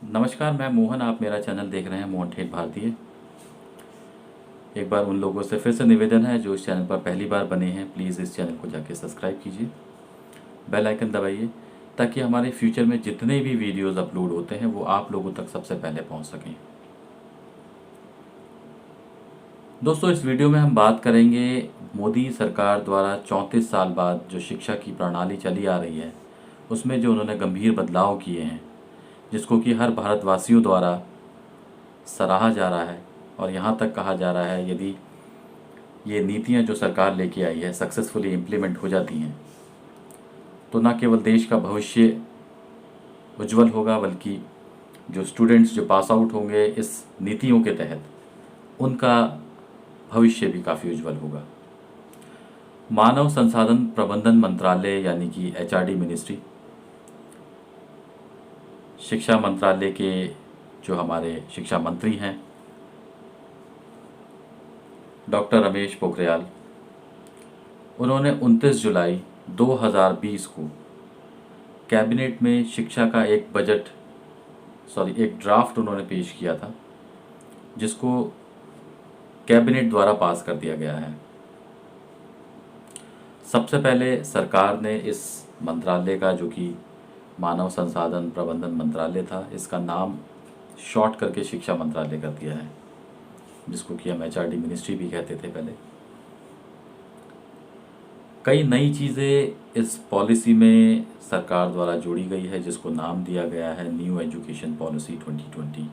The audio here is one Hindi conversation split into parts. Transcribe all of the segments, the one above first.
नमस्कार, मैं मोहन। आप मेरा चैनल देख रहे हैं मोहन ठेठ भारतीय। एक बार उन लोगों से फिर से निवेदन है जो इस चैनल पर पहली बार बने हैं, प्लीज़ इस चैनल को जाके सब्सक्राइब कीजिए, बेल आइकन दबाइए, ताकि हमारे फ्यूचर में जितने भी वीडियोस अपलोड होते हैं वो आप लोगों तक सबसे पहले पहुंच सकें। दोस्तों, इस वीडियो में हम बात करेंगे मोदी सरकार द्वारा 34 साल बाद जो शिक्षा की प्रणाली चली आ रही है उसमें जो उन्होंने गंभीर बदलाव किए हैं, जिसको कि हर भारतवासियों द्वारा सराहा जा रहा है। और यहाँ तक कहा जा रहा है, यदि ये नीतियाँ जो सरकार लेके आई है सक्सेसफुली इम्प्लीमेंट हो जाती हैं तो न केवल देश का भविष्य उज्जवल होगा, बल्कि जो स्टूडेंट्स जो पास आउट होंगे इस नीतियों के तहत उनका भविष्य भी काफ़ी उज्जवल होगा। मानव संसाधन प्रबंधन मंत्रालय यानी कि एचआरडी मिनिस्ट्री, शिक्षा मंत्रालय के जो हमारे शिक्षा मंत्री हैं डॉक्टर रमेश पोखरियाल, उन्होंने 29 जुलाई 2020 को कैबिनेट में शिक्षा का एक ड्राफ्ट उन्होंने पेश किया था, जिसको कैबिनेट द्वारा पास कर दिया गया है। सबसे पहले सरकार ने इस मंत्रालय का, जो कि मानव संसाधन प्रबंधन मंत्रालय था, इसका नाम शॉर्ट करके शिक्षा मंत्रालय कर दिया है, जिसको कि हम एचआरडी मिनिस्ट्री भी कहते थे पहले। कई नई चीज़ें इस पॉलिसी में सरकार द्वारा जोड़ी गई है, जिसको नाम दिया गया है न्यू एजुकेशन पॉलिसी 2020,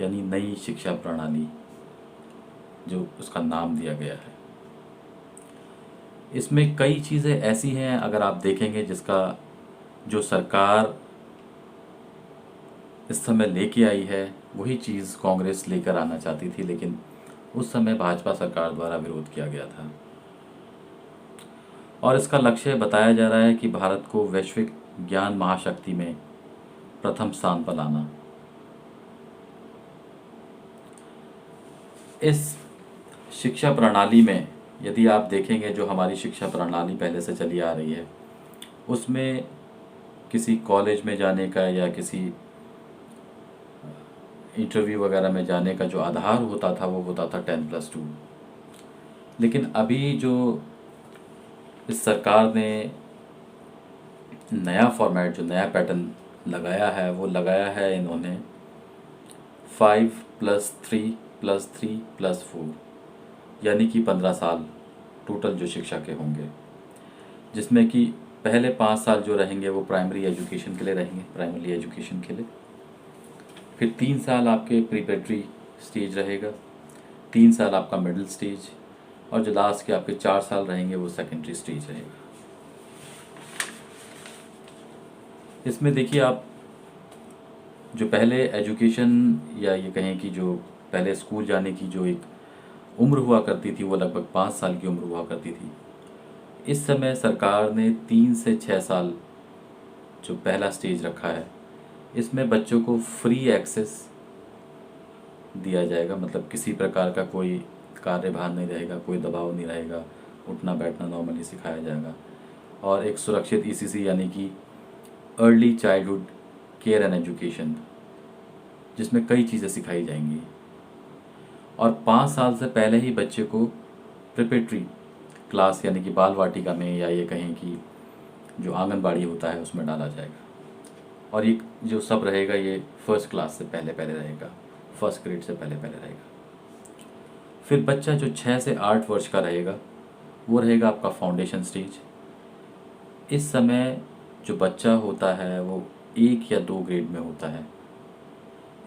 यानी नई शिक्षा प्रणाली, जो उसका नाम दिया गया है। इसमें कई चीज़ें ऐसी हैं, अगर आप देखेंगे, जिसका जो सरकार इस समय लेके आई है वही चीज़ कांग्रेस लेकर आना चाहती थी, लेकिन उस समय भाजपा सरकार द्वारा विरोध किया गया था। और इसका लक्ष्य बताया जा रहा है कि भारत को वैश्विक ज्ञान महाशक्ति में प्रथम स्थान पर लाना। इस शिक्षा प्रणाली में यदि आप देखेंगे, जो हमारी शिक्षा प्रणाली पहले से चली आ रही है, उसमें किसी कॉलेज में जाने का या किसी इंटरव्यू वगैरह में जाने का जो आधार होता था वो होता था 10+2। लेकिन अभी जो इस सरकार ने नया फॉर्मेट, जो नया पैटर्न लगाया है, वो लगाया है इन्होंने 5+3+3+4, यानी कि 15 साल टोटल जो शिक्षा के होंगे, जिसमें कि पहले 5 साल जो रहेंगे वो प्राइमरी एजुकेशन के लिए रहेंगे, प्राइमरी एजुकेशन के लिए। फिर 3 साल आपके प्रीपेरेटरी स्टेज रहेगा, 3 साल आपका मिडिल स्टेज, और जो लास्ट के आपके 4 साल रहेंगे वो सेकेंडरी स्टेज रहेगा। इसमें देखिए आप, जो पहले एजुकेशन या ये कहें कि जो पहले स्कूल जाने की जो एक उम्र हुआ करती थी वो लगभग 5 साल की उम्र हुआ करती थी। इस समय सरकार ने 3 से 6 साल जो पहला स्टेज रखा है, इसमें बच्चों को फ्री एक्सेस दिया जाएगा, मतलब किसी प्रकार का कोई कार्यभार नहीं रहेगा, कोई दबाव नहीं रहेगा, उठना बैठना नॉर्मली सिखाया जाएगा। और एक सुरक्षित ईसीसी यानी कि early childhood care and education, जिसमें कई चीज़ें सिखाई जाएंगी। और 5 साल से पहले ही बच्चे को प्रिपरेटरी क्लास यानी कि बाल वाटिका में, या ये कहें कि जो आंगनबाड़ी होता है उसमें डाला जाएगा। और ये जो सब रहेगा ये फर्स्ट क्लास से पहले पहले रहेगा, फर्स्ट ग्रेड से पहले पहले रहेगा। फिर बच्चा जो 6 से 8 वर्ष का रहेगा वो रहेगा आपका फाउंडेशन स्टेज। इस समय जो बच्चा होता है वो 1 या 2 ग्रेड में होता है।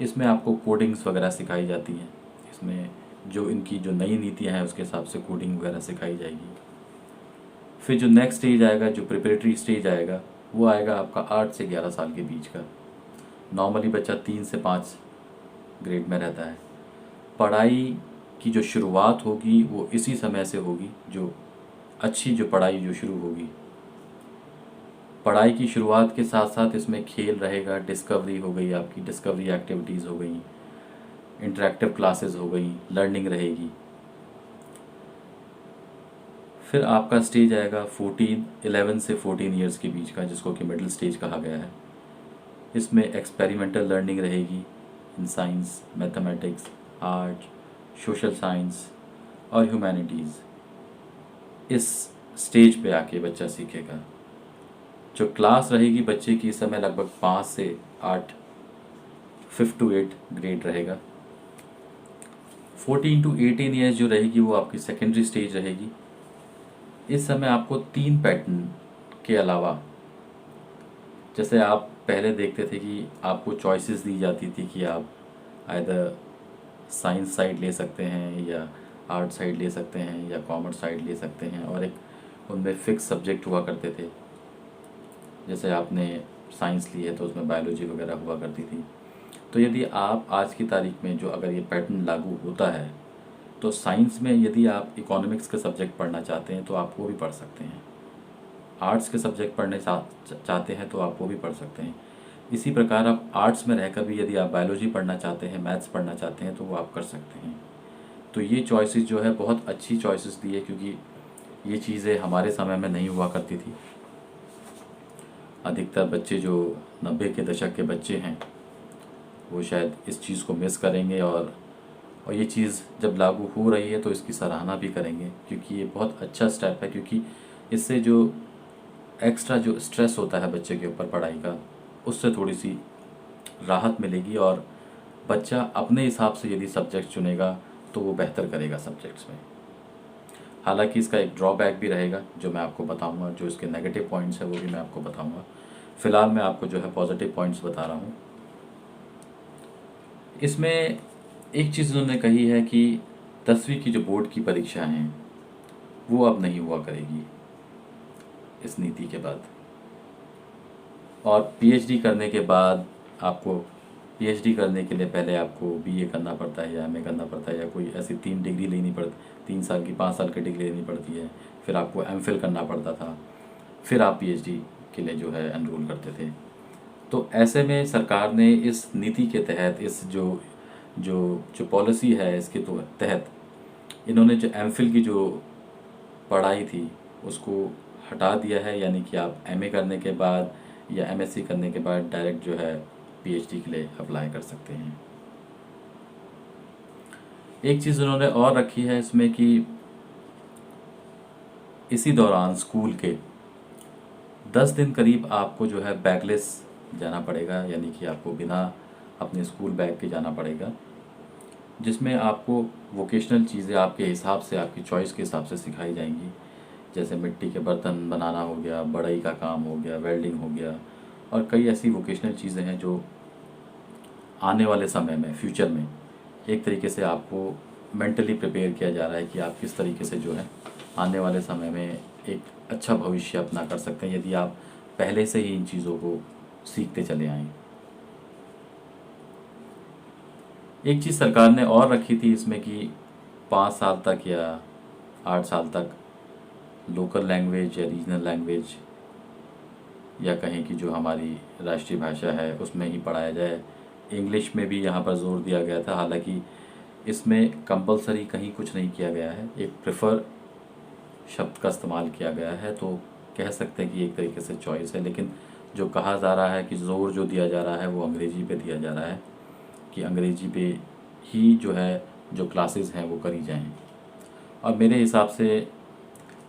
इसमें आपको कोडिंग्स वगैरह सिखाई जाती हैं, इसमें जो इनकी जो नई नीतियाँ हैं उसके हिसाब से कोडिंग वगैरह सिखाई जाएगी। फिर जो नेक्स्ट स्टेज आएगा, जो प्रिपरेटरी स्टेज आएगा, वो आएगा आपका 8 से 11 साल के बीच का। नॉर्मली बच्चा 3 से 5 ग्रेड में रहता है। पढ़ाई की जो शुरुआत होगी वो इसी समय से होगी, जो अच्छी जो पढ़ाई जो शुरू होगी। पढ़ाई की शुरुआत के साथ साथ इसमें खेल रहेगा, डिस्कवरी हो गई, आपकी डिस्कवरी एक्टिविटीज़ हो गई, इंटरेक्टिव क्लासेस हो गई, लर्निंग रहेगी। फिर आपका स्टेज आएगा 11 से 14 ईयर्स के बीच का, जिसको कि मिडिल स्टेज कहा गया है। इसमें एक्सपेरिमेंटल लर्निंग रहेगी in science, mathematics, art, social science और ह्यूमैनिटीज़। इस स्टेज पे आके बच्चा सीखेगा। जो क्लास रहेगी बच्चे की इस समय लगभग 5 से 8, 5 to 8 ग्रेड रहेगा। 14 to 18 ईयर्स जो रहेगी वो आपकी सेकेंडरी स्टेज रहेगी। इस समय आपको 3 पैटर्न के अलावा, जैसे आप पहले देखते थे कि आपको चॉइसेस दी जाती थी कि आप आइदर साइंस साइड ले सकते हैं या आर्ट साइड ले सकते हैं या कॉमर्स साइड ले सकते हैं, और एक उनमें फिक्स सब्जेक्ट हुआ करते थे। जैसे आपने साइंस ली है तो उसमें बायोलॉजी वगैरह हुआ करती थी। तो यदि आप आज की तारीख में जो अगर ये पैटर्न लागू होता है तो साइंस में यदि आप इकोनॉमिक्स के सब्जेक्ट पढ़ना चाहते हैं तो आप वो भी पढ़ सकते हैं, आर्ट्स के सब्जेक्ट पढ़ने चाहते हैं तो आप वो भी पढ़ सकते हैं। इसी प्रकार आप आर्ट्स में रहकर भी यदि आप बायोलॉजी पढ़ना चाहते हैं, मैथ्स पढ़ना चाहते हैं तो वो आप कर सकते हैं। तो ये चॉइसेस जो है बहुत अच्छी चॉइसेस दी है, क्योंकि ये चीज़ें हमारे समय में नहीं हुआ करती थी। अधिकतर बच्चे जो 90 के दशक के बच्चे हैं वो शायद इस चीज़ को मिस करेंगे, और ये चीज़ जब लागू हो रही है तो इसकी सराहना भी करेंगे, क्योंकि ये बहुत अच्छा स्टेप है। क्योंकि इससे जो एक्स्ट्रा जो स्ट्रेस होता है बच्चे के ऊपर पढ़ाई का, उससे थोड़ी सी राहत मिलेगी, और बच्चा अपने हिसाब से यदि सब्जेक्ट चुनेगा तो वो बेहतर करेगा सब्जेक्ट्स में। हालांकि इसका एक ड्रॉबैक भी रहेगा जो मैं आपको बताऊंगा, जो इसके नेगेटिव पॉइंट्स है वो भी मैं आपको बताऊंगा। फ़िलहाल मैं आपको जो है पॉजिटिव पॉइंट्स बता रहा हूँ। इसमें एक चीज़ उन्होंने कही है कि 10वीं की जो बोर्ड की परीक्षा हैं वो अब नहीं हुआ करेगी इस नीति के बाद, और पीएचडी करने के बाद आपको, पीएचडी करने के लिए पहले आपको बीए करना पड़ता है या एमए करना पड़ता है, या कोई ऐसी 3 डिग्री लेनी पड़ती, 3 साल की 5 साल की डिग्री लेनी पड़ती है। फिर आपको एमफिल करना पड़ता था, फिर आप पीएचडी के लिए जो है एनरोल करते थे। तो ऐसे में सरकार ने इस नीति के तहत, इस जो जो जो पॉलिसी है इसके तो तहत इन्होंने जो एमफिल की जो पढ़ाई थी उसको हटा दिया है। यानी कि आप एमए करने के बाद या एमएससी करने के बाद डायरेक्ट जो है पीएचडी के लिए अप्लाई कर सकते हैं। एक चीज़ उन्होंने और रखी है इसमें कि इसी दौरान स्कूल के 10 दिन करीब आपको जो है बैगलेस जाना पड़ेगा, यानी कि आपको बिना अपने स्कूल बैग के जाना पड़ेगा, जिसमें आपको वोकेशनल चीज़ें आपके हिसाब से, आपकी चॉइस के हिसाब से सिखाई जाएंगी। जैसे मिट्टी के बर्तन बनाना हो गया, बढ़ई का काम हो गया, वेल्डिंग हो गया, और कई ऐसी वोकेशनल चीज़ें हैं जो आने वाले समय में, फ्यूचर में एक तरीके से आपको मेंटली प्रिपेयर किया जा रहा है कि आप किस तरीके से जो है आने वाले समय में एक अच्छा भविष्य अपना कर सकते हैं यदि आप पहले से ही इन चीज़ों को सीखते चले आएँ। एक चीज़ सरकार ने और रखी थी इसमें कि 5 साल तक या 8 साल तक लोकल लैंग्वेज या रीजनल लैंग्वेज, या कहें कि जो हमारी राष्ट्रीय भाषा है उसमें ही पढ़ाया जाए। इंग्लिश में भी यहाँ पर जोर दिया गया था, हालांकि इसमें कंपलसरी कहीं कुछ नहीं किया गया है, एक प्रेफर शब्द का इस्तेमाल किया गया है। तो कह सकते हैं कि एक तरीके से चॉइस है, लेकिन जो कहा जा रहा है कि ज़ोर जो दिया जा रहा है वो अंग्रेज़ी पे दिया जा रहा है कि अंग्रेज़ी पे ही जो है जो क्लासेस हैं वो करी जाएं। और मेरे हिसाब से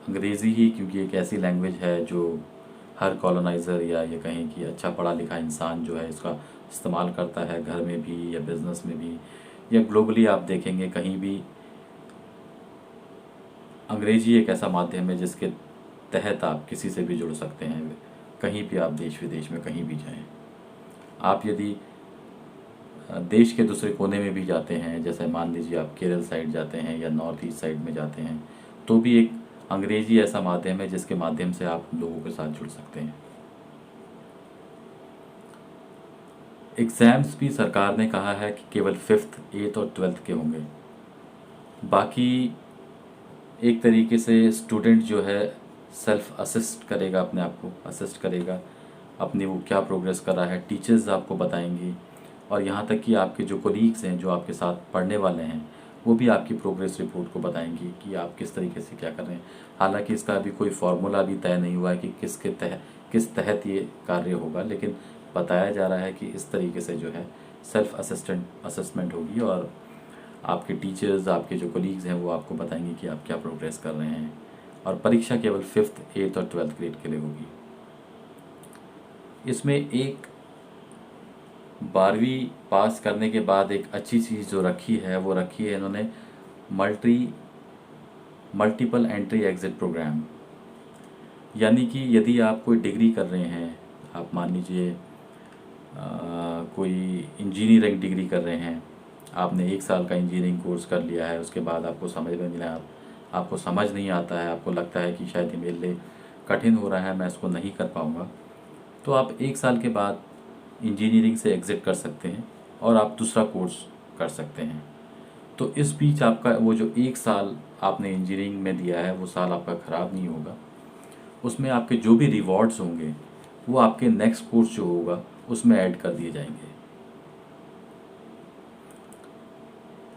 अंग्रेज़ी ही, क्योंकि एक ऐसी लैंग्वेज है जो हर कॉलोनाइज़र या ये कहें कि अच्छा पढ़ा लिखा इंसान जो है इसका इस्तेमाल करता है, घर में भी या बिज़नेस में भी या ग्लोबली आप देखेंगे कहीं भी अंग्रेज़ी एक ऐसा माध्यम है जिसके तहत आप किसी से भी जुड़ सकते हैं, कहीं भी आप देश विदेश में कहीं भी जाएं। आप यदि देश के दूसरे कोने में भी जाते हैं, जैसे मान लीजिए आप केरल साइड जाते हैं या नॉर्थ ईस्ट साइड में जाते हैं, तो भी एक अंग्रेज़ी ऐसा माध्यम है जिसके माध्यम से आप लोगों के साथ जुड़ सकते हैं। एग्ज़ाम्स भी सरकार ने कहा है कि केवल 5th, 8th और 12th के होंगे। बाकी एक तरीके से स्टूडेंट जो है सेल्फ असिस्ट करेगा, अपने आप को असिस्ट करेगा, अपनी वो क्या प्रोग्रेस कर रहा है, टीचर्स आपको बताएंगी, और यहाँ तक कि आपके जो कोलीग्स हैं जो आपके साथ पढ़ने वाले हैं वो भी आपकी प्रोग्रेस रिपोर्ट को बताएंगी कि आप किस तरीके से क्या कर रहे हैं। हालांकि इसका अभी कोई फार्मूला भी तय नहीं हुआ है कि किस तहत ये कार्य होगा, लेकिन बताया जा रहा है कि इस तरीके से जो है सेल्फ असेसमेंट होगी और आपके टीचर्स, आपके जो कोलीग्स हैं वो आपको बताएंगे कि आप क्या प्रोग्रेस कर रहे हैं। और परीक्षा केवल 5th, 8th और 12th ग्रेड के लिए होगी। इसमें एक 12वीं पास करने के बाद एक अच्छी चीज़ जो रखी है वो रखी है इन्होंने मल्टीपल एंट्री एग्ज़िट प्रोग्राम। यानी कि यदि आप कोई डिग्री कर रहे हैं, आप मान लीजिए कोई इंजीनियरिंग डिग्री कर रहे हैं, आपने 1 साल का इंजीनियरिंग कोर्स कर लिया है, उसके बाद आपको समझ में नहीं आया, आपको समझ नहीं आता है, आपको लगता है कि शायद ये मेरे लिए कठिन हो रहा है, मैं इसको नहीं कर पाऊँगा, तो आप 1 साल के बाद इंजीनियरिंग से एग्ज़िट कर सकते हैं और आप दूसरा कोर्स कर सकते हैं। तो इस बीच आपका वो जो 1 साल आपने इंजीनियरिंग में दिया है वो साल आपका ख़राब नहीं होगा। उसमें आपके जो भी रिवॉर्ड्स होंगे वो आपके नेक्स्ट कोर्स जो होगा उसमें ऐड कर दिए जाएंगे।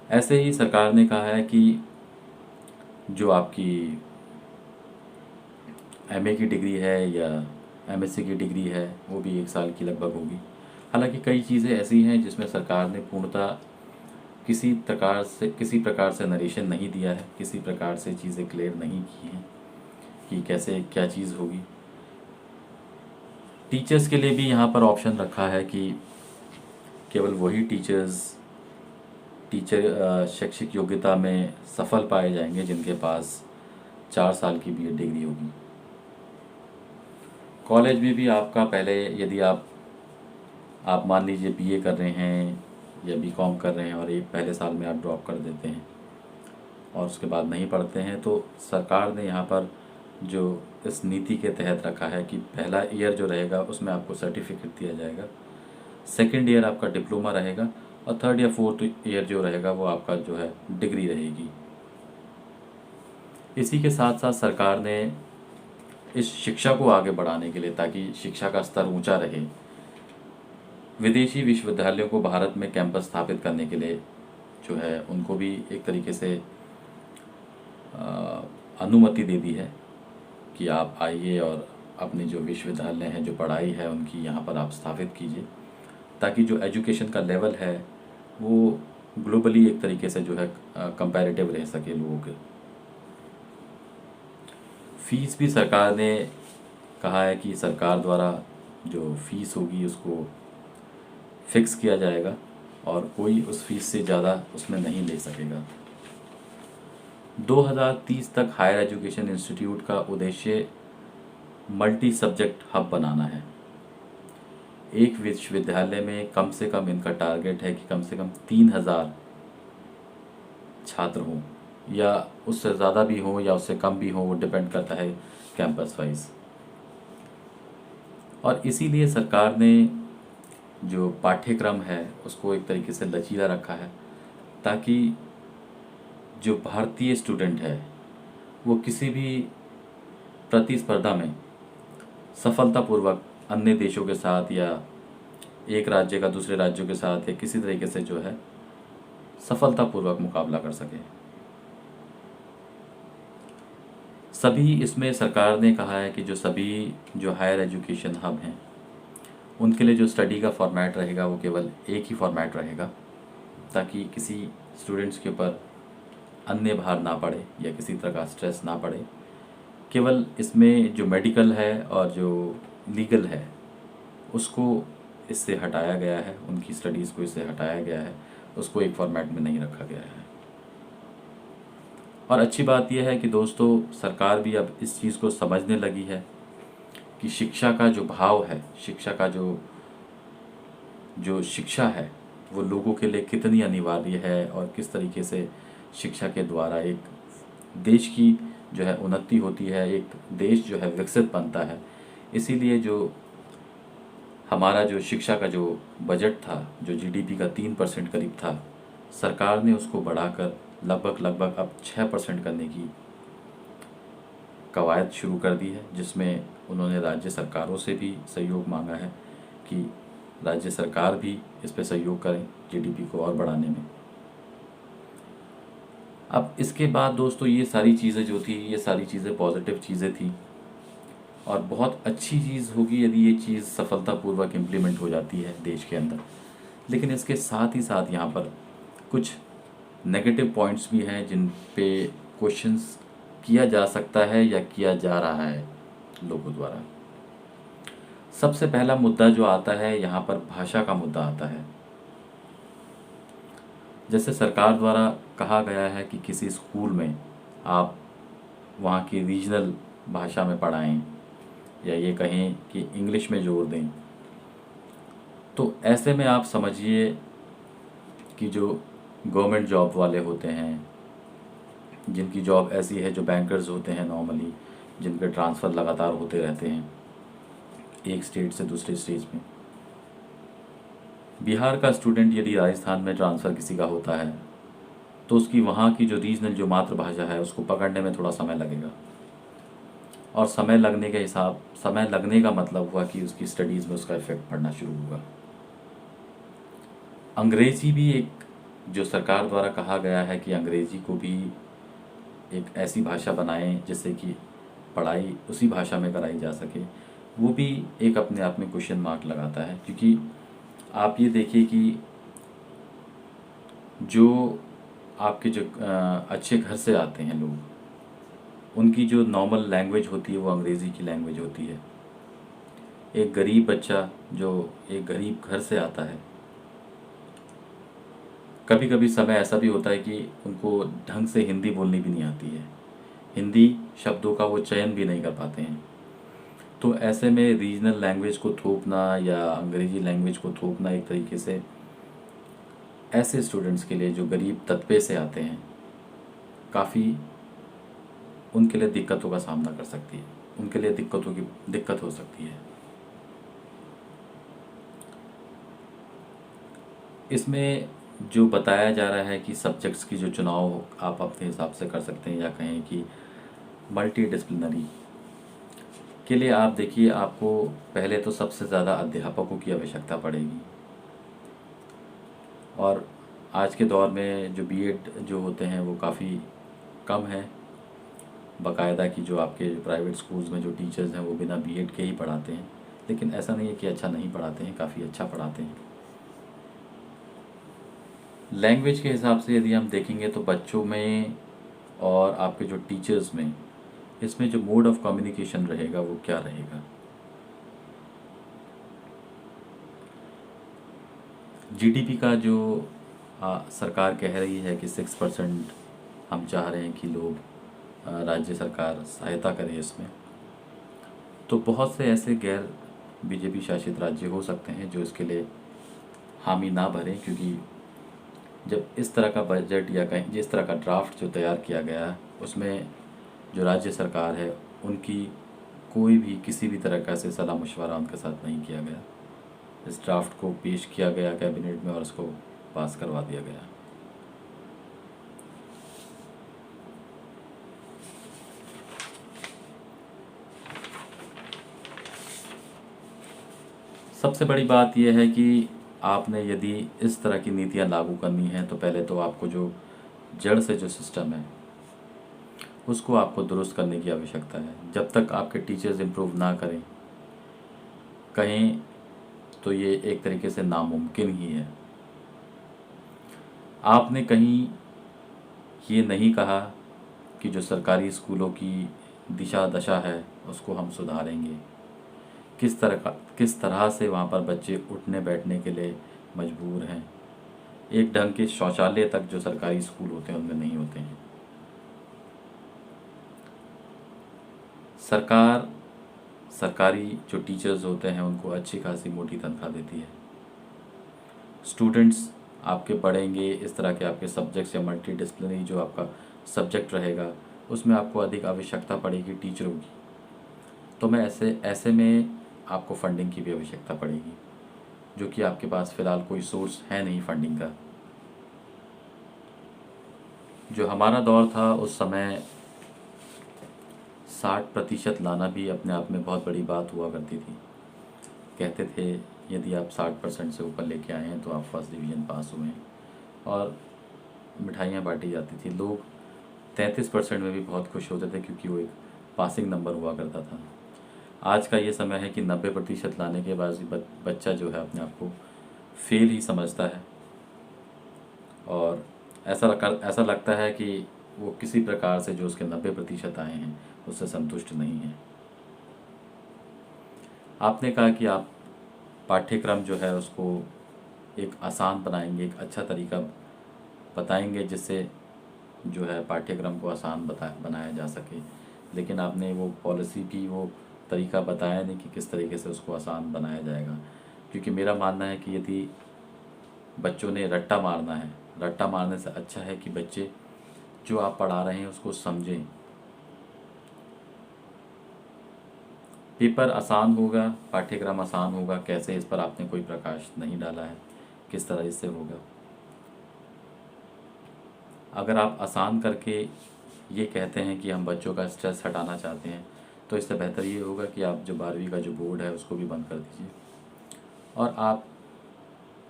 ऐसे ही सरकार ने कहा है कि जो आपकी एमए की डिग्री है या एमएससी की डिग्री है वो भी 1 साल की लगभग होगी। हालांकि कई चीज़ें ऐसी हैं जिसमें सरकार ने पूर्णतः किसी प्रकार से नरेशन नहीं दिया है, किसी प्रकार से चीज़ें क्लियर नहीं की हैं कि कैसे क्या चीज़ होगी। टीचर्स के लिए भी यहाँ पर ऑप्शन रखा है कि केवल वही शैक्षिक योग्यता में सफल पाए जाएंगे जिनके पास 4 साल की बीएड डिग्री होगी। कॉलेज में भी आपका पहले यदि आप मान लीजिए बीए कर रहे हैं या बीकॉम कर रहे हैं और एक पहले साल में आप ड्रॉप कर देते हैं और उसके बाद नहीं पढ़ते हैं, तो सरकार ने यहाँ पर जो इस नीति के तहत रखा है कि पहला ईयर जो रहेगा उसमें आपको सर्टिफिकेट दिया जाएगा, सेकेंड ईयर आपका डिप्लोमा रहेगा और थर्ड या फोर्थ ईयर जो रहेगा वो आपका जो है डिग्री रहेगी। इसी के साथ साथ सरकार ने इस शिक्षा को आगे बढ़ाने के लिए, ताकि शिक्षा का स्तर ऊंचा रहे, विदेशी विश्वविद्यालयों को भारत में कैंपस स्थापित करने के लिए जो है उनको भी एक तरीके से अनुमति दे दी है कि आप आइए और अपने जो विश्वविद्यालय हैं, जो पढ़ाई है उनकी यहाँ पर आप स्थापित कीजिए, ताकि जो एजुकेशन का लेवल है वो ग्लोबली एक तरीके से जो है कंपैरेटिव रह सके लोगों के। फ़ीस भी सरकार ने कहा है कि सरकार द्वारा जो फ़ीस होगी उसको फिक्स किया जाएगा और कोई उस फीस से ज़्यादा उसमें नहीं ले सकेगा। 2030 तक हायर एजुकेशन इंस्टीट्यूट का उद्देश्य मल्टी सब्जेक्ट हब बनाना है। एक विश्वविद्यालय में कम से कम इनका टारगेट है कि कम से कम 3000 छात्र हों, या उससे ज़्यादा भी हों या उससे कम भी हों, वो डिपेंड करता है कैंपस वाइज। और इसीलिए सरकार ने जो पाठ्यक्रम है उसको एक तरीके से लचीला रखा है, ताकि जो भारतीय स्टूडेंट है वो किसी भी प्रतिस्पर्धा में सफलतापूर्वक अन्य देशों के साथ या एक राज्य का दूसरे राज्यों के साथ या किसी तरीके से जो है सफलतापूर्वक मुकाबला कर सके। सभी इसमें सरकार ने कहा है कि जो हायर एजुकेशन हब हैं उनके लिए जो स्टडी का फॉर्मेट रहेगा वो केवल एक ही फॉर्मेट रहेगा, ताकि किसी स्टूडेंट्स के ऊपर अन्य भार ना पड़े या किसी तरह का स्ट्रेस ना पड़े। केवल इसमें जो मेडिकल है और जो लीगल है उसको इससे हटाया गया है, उनकी स्टडीज़ को इससे हटाया गया है, उसको एक फॉर्मेट में नहीं रखा गया है। और अच्छी बात यह है कि दोस्तों सरकार भी अब इस चीज़ को समझने लगी है कि शिक्षा का जो भाव है, शिक्षा का जो शिक्षा है वो लोगों के लिए कितनी अनिवार्य है और किस तरीके से शिक्षा के द्वारा एक देश की जो है उन्नति होती है, एक देश जो है विकसित बनता है। इसीलिए जो हमारा जो शिक्षा का जो बजट था, जो जीडीपी का 3% करीब था, सरकार ने उसको बढ़ाकर लगभग अब 6% करने की कवायद शुरू कर दी है, जिसमें उन्होंने राज्य सरकारों से भी सहयोग मांगा है कि राज्य सरकार भी इस पर सहयोग करें जीडीपी को और बढ़ाने में। अब इसके बाद दोस्तों ये सारी चीज़ें जो थी, ये सारी चीज़ें पॉजिटिव चीज़ें थी और बहुत अच्छी चीज़ होगी यदि ये चीज़ सफलतापूर्वक इम्प्लीमेंट हो जाती है देश के अंदर। लेकिन इसके साथ ही साथ यहाँ पर कुछ नेगेटिव पॉइंट्स भी हैं जिन पे क्वेश्चंस किया जा सकता है या किया जा रहा है लोगों द्वारा। सबसे पहला मुद्दा जो आता है यहाँ पर भाषा का मुद्दा आता है। जैसे सरकार द्वारा कहा गया है कि किसी स्कूल में आप वहाँ की रीजनल भाषा में पढ़ाएं या ये कहें कि इंग्लिश में जोर दें, तो ऐसे में आप समझिए कि जो गवर्नमेंट जॉब वाले होते हैं, जिनकी जॉब ऐसी है, जो बैंकर्स होते हैं नॉर्मली, जिनके ट्रांसफ़र लगातार होते रहते हैं एक स्टेट से दूसरे स्टेट में। बिहार का स्टूडेंट यदि राजस्थान में ट्रांसफ़र किसी का होता है तो उसकी वहाँ की जो रीजनल जो मातृभाषा है उसको पकड़ने में थोड़ा समय लगेगा, और समय लगने का मतलब हुआ कि उसकी स्टडीज़ में उसका इफ़ेक्ट पड़ना शुरू हुआ। अंग्रेज़ी भी एक, जो सरकार द्वारा कहा गया है कि अंग्रेज़ी को भी एक ऐसी भाषा बनाएं जिससे कि पढ़ाई उसी भाषा में कराई जा सके, वो भी एक अपने आप में क्वेश्चन मार्क लगाता है। क्योंकि आप ये देखिए कि जो आपके जो अच्छे घर से आते हैं लोग, उनकी जो नॉर्मल लैंग्वेज होती है वो अंग्रेज़ी की लैंग्वेज होती है। एक गरीब बच्चा जो एक गरीब घर से आता है, कभी कभी समय ऐसा भी होता है कि उनको ढंग से हिंदी बोलनी भी नहीं आती है, हिंदी शब्दों का वो चयन भी नहीं कर पाते हैं। तो ऐसे में रीजनल लैंग्वेज को थोपना या अंग्रेज़ी लैंग्वेज को थोपना एक तरीके से ऐसे स्टूडेंट्स के लिए जो गरीब तबके से आते हैं, काफ़ी उनके लिए दिक्कतों का सामना कर सकती है, उनके लिए दिक्कत हो सकती है। इसमें जो बताया जा रहा है कि सब्जेक्ट्स की जो चुनाव आप अपने हिसाब से कर सकते हैं, या कहें कि मल्टी डिसिप्लिनरी के लिए आप देखिए, आपको पहले तो सबसे ज़्यादा अध्यापकों की आवश्यकता पड़ेगी। और आज के दौर में जो बीएड जो होते हैं वो काफ़ी कम है। बाकायदा कि जो आपके प्राइवेट स्कूल्स में जो टीचर्स हैं वो बिना बीएड के ही पढ़ाते हैं, लेकिन ऐसा नहीं है कि अच्छा नहीं पढ़ाते हैं, काफ़ी अच्छा पढ़ाते हैं। लैंग्वेज के हिसाब से यदि हम देखेंगे तो बच्चों में और आपके जो टीचर्स में, इसमें जो मोड ऑफ कम्युनिकेशन रहेगा वो क्या रहेगा। जीडीपी का जो सरकार कह रही है कि 6% हम चाह रहे हैं कि लोग राज्य सरकार सहायता करे इसमें, तो बहुत से ऐसे गैर बीजेपी शासित राज्य हो सकते हैं जो इसके लिए हामी ना भरें। क्योंकि जब इस तरह का बजट या कहीं जिस तरह का ड्राफ्ट जो तैयार किया गया है, उसमें जो राज्य सरकार है उनकी कोई भी किसी भी तरह का ऐसे सलाह मशवरा उनके साथ नहीं किया गया। इस ड्राफ्ट को पेश किया गया कैबिनेट में और उसको पास करवा दिया गया। सबसे बड़ी बात यह है कि आपने यदि इस तरह की नीतियां लागू करनी है तो पहले तो आपको जो जड़ से जो सिस्टम है उसको आपको दुरुस्त करने की आवश्यकता है। जब तक आपके टीचर्स इम्प्रूव ना करें, कहें तो ये एक तरीके से नामुमकिन ही है। आपने कहीं ये नहीं कहा कि जो सरकारी स्कूलों की दिशा दशा है उसको हम सुधारेंगे, किस तरह से वहाँ पर बच्चे उठने बैठने के लिए मजबूर हैं। एक ढंग के शौचालय तक जो सरकारी स्कूल होते हैं उनमें नहीं होते हैं। सरकारी जो टीचर्स होते हैं उनको अच्छी खासी मोटी तनख्वाह देती है। स्टूडेंट्स आपके बढ़ेंगे, इस तरह के आपके सब्जेक्ट्स या मल्टी डिसिप्लिनरी जो आपका सब्जेक्ट रहेगा उसमें आपको अधिक आवश्यकता पड़ेगी टीचरों की। तो मैं ऐसे में आपको फंडिंग की भी आवश्यकता पड़ेगी, जो कि आपके पास फ़िलहाल कोई सोर्स है नहीं फंडिंग का। जो हमारा दौर था उस समय 60% लाना भी अपने आप में बहुत बड़ी बात हुआ करती थी। कहते थे यदि आप 60% से ऊपर लेके आए हैं तो आप फर्स्ट डिवीज़न पास हुए हैं, और मिठाइयाँ बांटी जाती थी। लोग 33% में भी बहुत खुश होते थे, क्योंकि वो एक पासिंग नंबर हुआ करता था। आज का ये समय है कि 90% लाने के बाद भी बच्चा जो है अपने आप को फेल ही समझता है, और ऐसा लगता है कि वो किसी प्रकार से जो उसके 90% आए हैं उससे संतुष्ट नहीं है। आपने कहा कि आप पाठ्यक्रम जो है उसको एक आसान बनाएंगे, एक अच्छा तरीका बताएंगे जिससे जो है पाठ्यक्रम को आसान बनाया जा सके, लेकिन आपने वो पॉलिसी की वो तरीका बताया नहीं कि किस तरीके से उसको आसान बनाया जाएगा। क्योंकि मेरा मानना है कि यदि बच्चों ने रट्टा मारना है, रट्टा मारने से अच्छा है कि बच्चे जो आप पढ़ा रहे हैं उसको समझें। पेपर आसान होगा, पाठ्यक्रम आसान होगा, कैसे, इस पर आपने कोई प्रकाश नहीं डाला है, किस तरह इससे होगा। अगर आप आसान करके ये कहते हैं कि हम बच्चों का स्ट्रेस हटाना चाहते हैं, तो इससे बेहतर ये होगा कि आप जो 12वीं का जो बोर्ड है उसको भी बंद कर दीजिए, और आप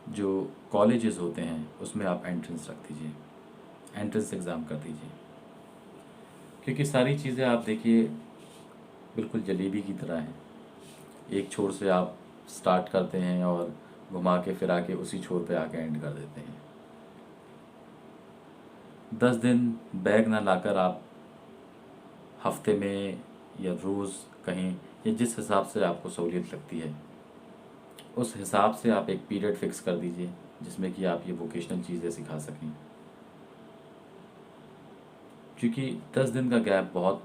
जो कॉलेजेस होते हैं उसमें आप एंट्रेंस रख दीजिए, एंट्रेंस एग्ज़ाम कर दीजिए। क्योंकि सारी चीज़ें आप देखिए बिल्कुल जलेबी की तरह हैं, एक छोर से आप स्टार्ट करते हैं और घुमा के फिरा के उसी छोर पे आके एंड कर देते हैं। 10 दिन बैग ना लाकर आप हफ्ते में या रोज़ कहीं, या जिस हिसाब से आपको सहूलियत लगती है उस हिसाब से आप एक पीरियड फिक्स कर दीजिए जिसमें कि आप ये वोकेशनल चीज़ें सिखा सकें। क्योंकि 10 दिन का गैप बहुत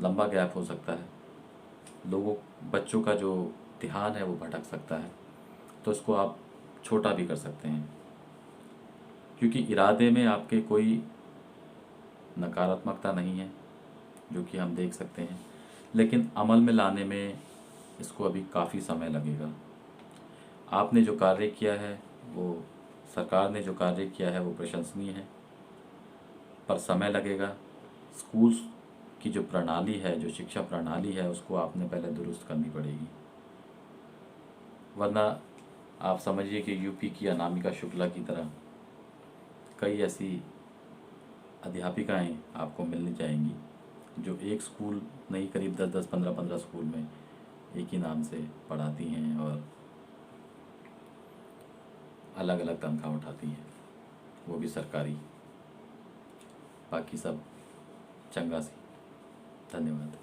लंबा गैप हो सकता है, बच्चों का जो ध्यान है वो भटक सकता है, तो इसको आप छोटा भी कर सकते हैं। क्योंकि इरादे में आपके कोई नकारात्मकता नहीं है जो कि हम देख सकते हैं, लेकिन अमल में लाने में इसको अभी काफ़ी समय लगेगा। आपने जो कार्य किया है वो, सरकार ने जो कार्य किया है वो प्रशंसनीय है, पर समय लगेगा। स्कूल्स की जो प्रणाली है, जो शिक्षा प्रणाली है, उसको आपने पहले दुरुस्त करनी पड़ेगी, वरना आप समझिए कि यूपी की अनामिका शुक्ला की तरह कई ऐसी अध्यापिकाएं आपको मिलने जाएंगी जो एक स्कूल नहीं, करीब 10-10, 15-15 स्कूल में एक ही नाम से पढ़ाती हैं और अलग अलग तनख्वाह उठाती हैं, वो भी सरकारी। बाकी सब चंगा सी। धन्यवाद।